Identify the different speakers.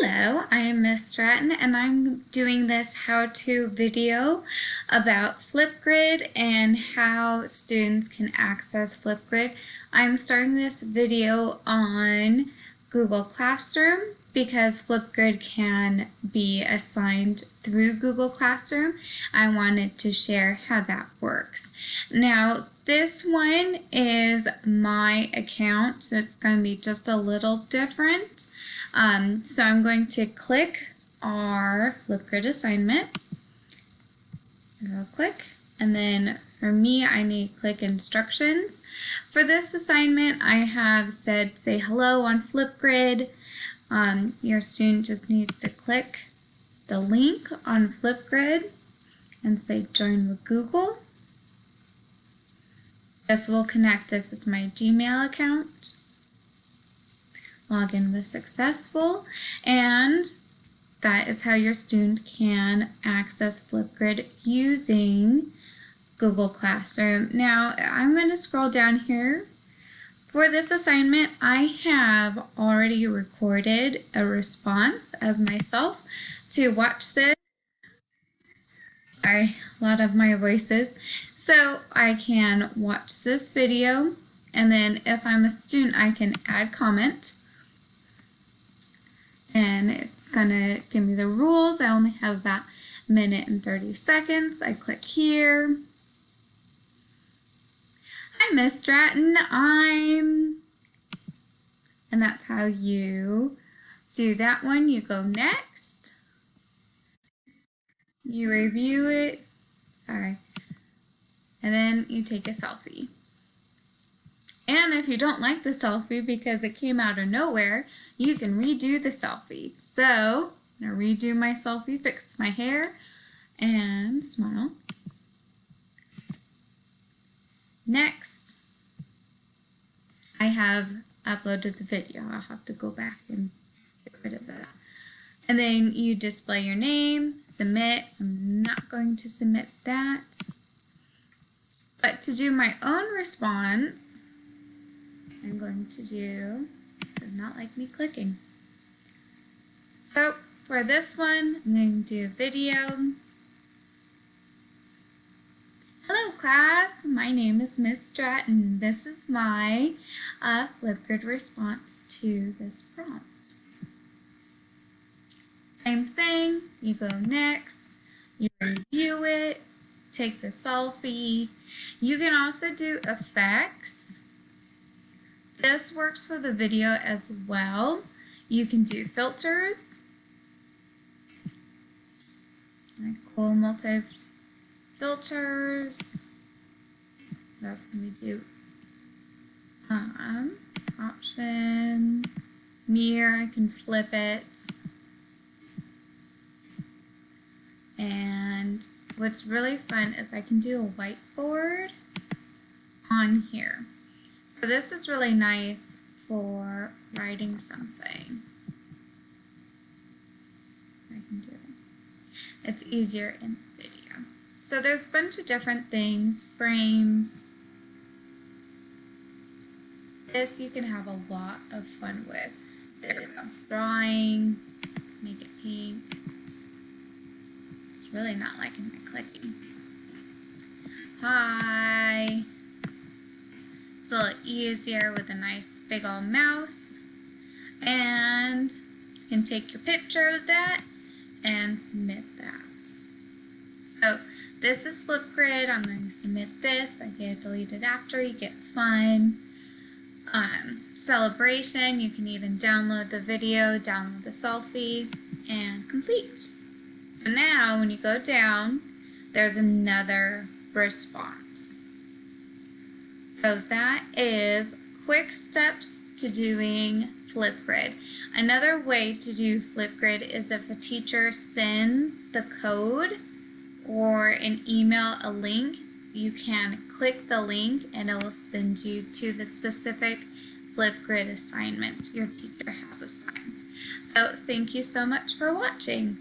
Speaker 1: Hello, I am Miss Stratton and I'm doing this how-to video about Flipgrid and how students can access Flipgrid. I'm starting this video on Google Classroom because Flipgrid can be assigned through Google Classroom. I wanted to share how that works. Now, this one is my account, so it's going to be just a little different. So I'm going to click our Flipgrid assignment. I'll click, and then for me, I need to click instructions. For this assignment, I have said say hello on Flipgrid. Your student just needs to click the link on Flipgrid and say join with Google. This will connect. This is my Gmail account. Login was successful, and that is how your student can access Flipgrid using Google Classroom. Now I'm going to scroll down here. For this assignment, I have already recorded a response as myself to watch this. Sorry, a lot of my voices. So I can watch this video, and then if I'm a student, I can add comment. And it's gonna give me the rules. I only have about a minute and 30 seconds. I click here. Hi, Miss Stratton. And that's how you do that one. You go next. You review it. Sorry. And then you take a selfie. And if you don't like the selfie because it came out of nowhere, you can redo the selfie. So I'm going to redo my selfie, fix my hair, and smile. Next, I have uploaded the video. I'll have to go back and get rid of that. And then you display your name, submit. I'm not going to submit that. But to do my own response, I'm going to do, does not like me clicking. So for this one, I'm going to do a video. Hello class, my name is Miss Stratton. This is my Flipgrid response to this prompt. Same thing, you go next, you review it, take the selfie. You can also do effects. This works for the video as well. You can do filters, like cool multi filters. What else can we do? Option, mirror, I can flip it. And what's really fun is I can do a whiteboard on here. So this is really nice for writing something. I can do it. It's easier in video. So there's a bunch of different things, frames. This you can have a lot of fun with. There we go. Drawing. Let's make it pink. It's really not liking my clicking. Hi. It's a little easier with a nice big old mouse, and you can take your picture of that and submit that. So this is Flipgrid. I'm going to submit this. I get it deleted after. You get fun. Celebration. You can even download the video, download the selfie, and complete. So now when you go down, there's another response. So that is quick steps to doing Flipgrid. Another way to do Flipgrid is if a teacher sends the code or an email, a link, you can click the link and it will send you to the specific Flipgrid assignment your teacher has assigned. So thank you so much for watching.